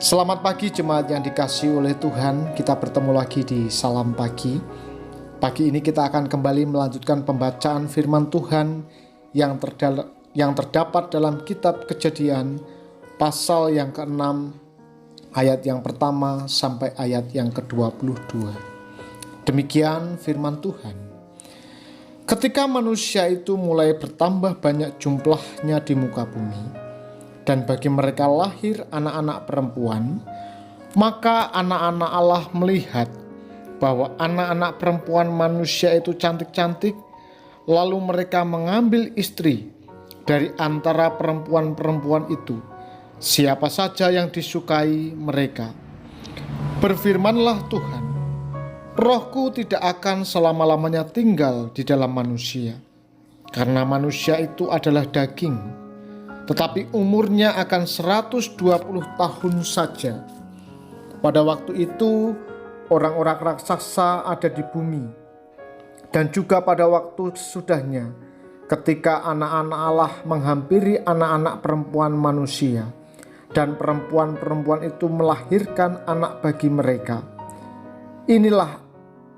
Selamat pagi jemaat yang dikasihi oleh Tuhan. Kita bertemu lagi di Salam Pagi. Pagi ini kita akan kembali melanjutkan pembacaan firman Tuhan yang terdapat dalam kitab Kejadian pasal yang ke-6 ayat yang pertama sampai ayat yang ke-22. Demikian firman Tuhan. Ketika manusia itu mulai bertambah banyak jumlahnya di muka bumi, dan bagi mereka lahir anak-anak perempuan, maka anak-anak Allah melihat bahwa anak-anak perempuan manusia itu cantik-cantik, lalu mereka mengambil istri dari antara perempuan-perempuan itu, siapa saja yang disukai mereka. Berfirmanlah Tuhan, Rohku tidak akan selama-lamanya tinggal di dalam manusia, karena manusia itu adalah daging, tetapi umurnya akan 120 tahun saja. Pada waktu itu orang-orang raksasa ada di bumi, dan juga pada waktu sesudahnya, ketika anak-anak Allah menghampiri anak-anak perempuan manusia, dan perempuan-perempuan itu melahirkan anak bagi mereka. Inilah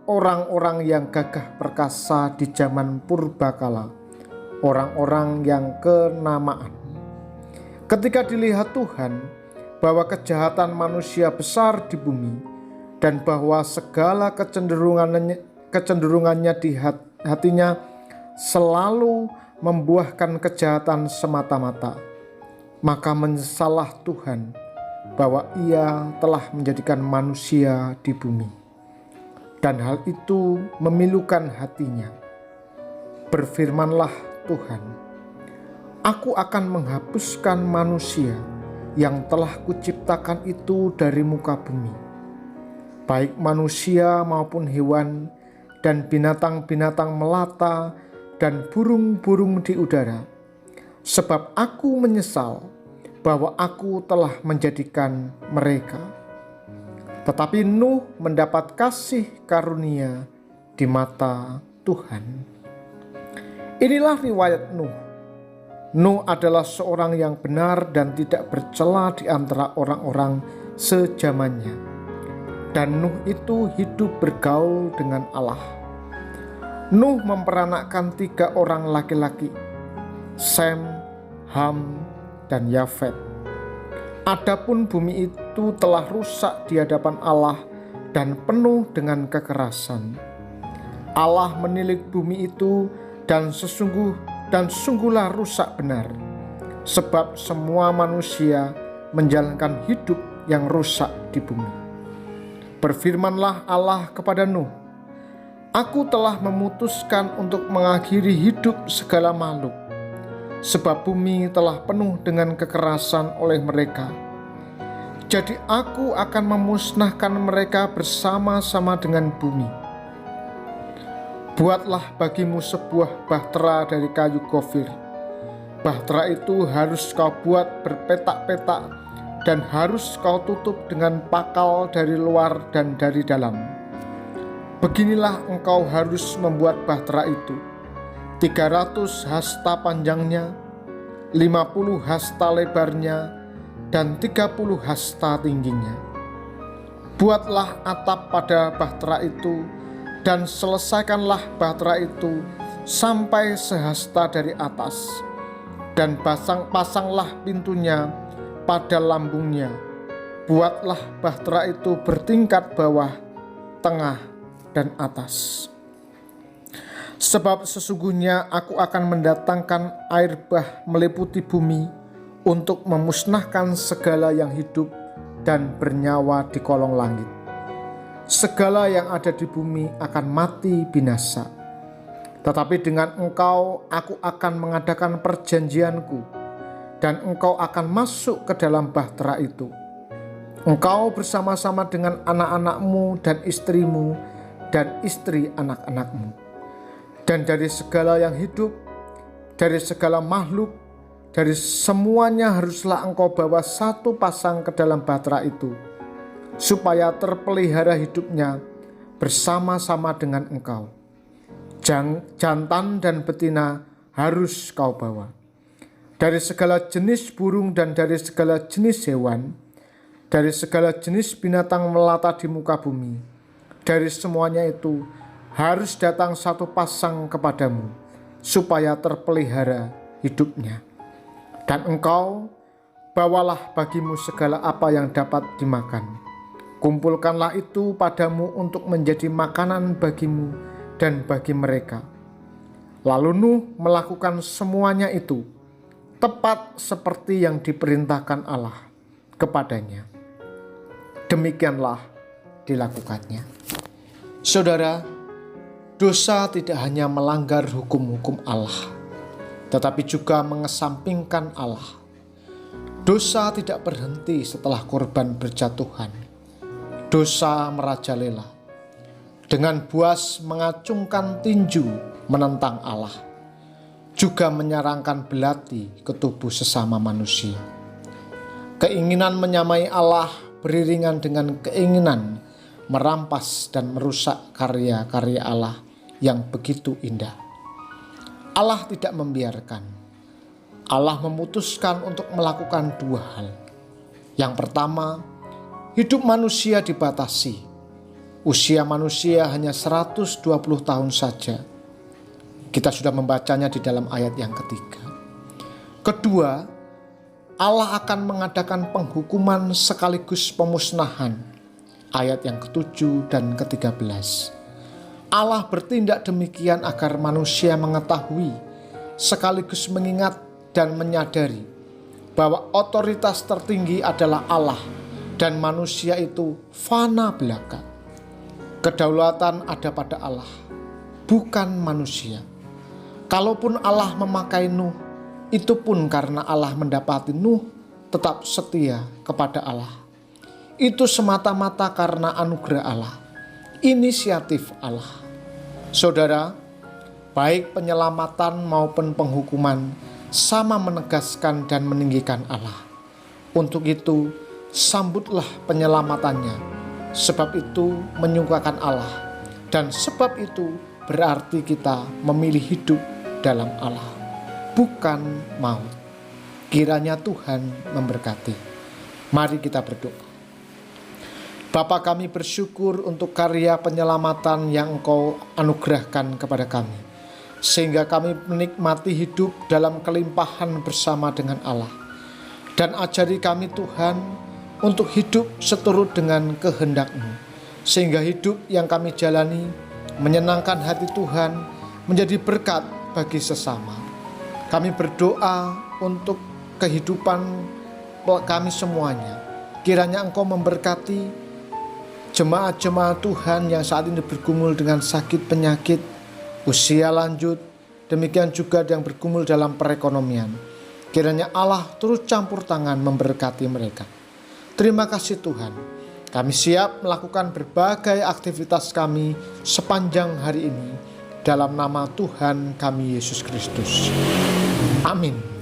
orang-orang yang gagah perkasa di zaman purbakala, orang-orang yang kenamaan. Ketika dilihat Tuhan bahwa kejahatan manusia besar di bumi, dan bahwa segala kecenderungannya di hatinya selalu membuahkan kejahatan semata-mata, maka menyesallah Tuhan bahwa Ia telah menjadikan manusia di bumi, dan hal itu memilukan hatinya. Berfirmanlah Tuhan, Aku akan menghapuskan manusia yang telah kuciptakan itu dari muka bumi, baik manusia maupun hewan, dan binatang-binatang melata, dan burung-burung di udara, sebab aku menyesal bahwa aku telah menjadikan mereka. Tetapi Nuh mendapat kasih karunia di mata Tuhan. Inilah riwayat Nuh. Nuh adalah seorang yang benar dan tidak bercela di antara orang-orang sejamannya. Dan Nuh itu hidup bergaul dengan Allah. Nuh memperanakkan 3 orang laki-laki, Sem, Ham, dan Yafet. Adapun bumi itu telah rusak di hadapan Allah dan penuh dengan kekerasan. Allah menilik bumi itu dan sungguhlah rusak benar, sebab semua manusia menjalankan hidup yang rusak di bumi. Berfirmanlah Allah kepada Nuh, Aku telah memutuskan untuk mengakhiri hidup segala makhluk, sebab bumi telah penuh dengan kekerasan oleh mereka. Jadi aku akan memusnahkan mereka bersama-sama dengan bumi. Buatlah bagimu sebuah bahtera dari kayu gofir. Bahtera itu harus kau buat berpetak-petak, dan harus kau tutup dengan pakal dari luar dan dari dalam. Beginilah engkau harus membuat bahtera itu: 300 hasta panjangnya, 50 hasta lebarnya, dan 30 hasta tingginya. Buatlah atap pada bahtera itu, dan selesaikanlah bahtera itu sampai sehasta dari atas, dan pasanglah pintunya pada lambungnya. Buatlah bahtera itu bertingkat bawah, tengah, dan atas. Sebab sesungguhnya aku akan mendatangkan air bah meliputi bumi untuk memusnahkan segala yang hidup dan bernyawa di kolong langit. Segala yang ada di bumi akan mati binasa. Tetapi dengan engkau aku akan mengadakan perjanjianku, dan engkau akan masuk ke dalam bahtera itu. Engkau bersama-sama dengan anak-anakmu dan istrimu, dan istri anak-anakmu. Dan dari segala yang hidup, dari segala makhluk, dari semuanya haruslah engkau bawa 1 pasang ke dalam bahtera itu, supaya terpelihara hidupnya bersama-sama dengan engkau. Jantan dan betina harus kau bawa. Dari segala jenis burung dan dari segala jenis hewan, dari segala jenis binatang melata di muka bumi, dari semuanya itu harus datang satu pasang kepadamu, supaya terpelihara hidupnya. Dan engkau bawalah bagimu segala apa yang dapat dimakan. Kumpulkanlah itu padamu untuk menjadi makanan bagimu dan bagi mereka. Lalu Nuh melakukan semuanya itu, tepat seperti yang diperintahkan Allah kepadanya. Demikianlah dilakukannya. Saudara, dosa tidak hanya melanggar hukum-hukum Allah, tetapi juga mengesampingkan Allah. Dosa tidak berhenti setelah korban berjatuhan. Dosa merajalela. Dengan buas mengacungkan tinju menentang Allah, juga menyerangkan belati ke tubuh sesama manusia. Keinginan menyamai Allah beriringan dengan keinginan merampas dan merusak karya-karya Allah yang begitu indah. Allah tidak membiarkan. Allah memutuskan untuk melakukan dua hal. Yang pertama, hidup manusia dibatasi. Usia manusia hanya 120 tahun saja. Kita sudah membacanya di dalam ayat yang ketiga. Kedua, Allah akan mengadakan penghukuman sekaligus pemusnahan. Ayat yang ke-7 dan ke-13. Allah bertindak demikian agar manusia mengetahui sekaligus mengingat dan menyadari bahwa otoritas tertinggi adalah Allah dan manusia itu fana belaka. Kedaulatan ada pada Allah, bukan manusia. Kalaupun Allah memakai Nuh, itu pun karena Allah mendapati Nuh tetap setia kepada Allah. Itu semata-mata karena anugerah Allah, inisiatif Allah. Saudara, baik penyelamatan maupun penghukuman sama menegaskan dan meninggikan Allah. Untuk itu, sambutlah penyelamatannya. Sebab itu menyukakan Allah, dan sebab itu berarti kita memilih hidup dalam Allah, bukan maut. Kiranya Tuhan memberkati. Mari kita berdoa. Bapa, kami bersyukur untuk karya penyelamatan yang Engkau anugerahkan kepada kami, sehingga kami menikmati hidup dalam kelimpahan bersama dengan Allah. Dan ajari kami Tuhan untuk hidup seturut dengan kehendak-Mu, sehingga hidup yang kami jalani menyenangkan hati Tuhan, menjadi berkat bagi sesama. Kami berdoa untuk kehidupan kami semuanya. Kiranya Engkau memberkati jemaat-jemaat Tuhan yang saat ini bergumul dengan sakit penyakit, usia lanjut, demikian juga yang bergumul dalam perekonomian. Kiranya Allah turut campur tangan memberkati mereka. Terima kasih Tuhan, kami siap melakukan berbagai aktivitas kami sepanjang hari ini dalam nama Tuhan kami Yesus Kristus. Amin.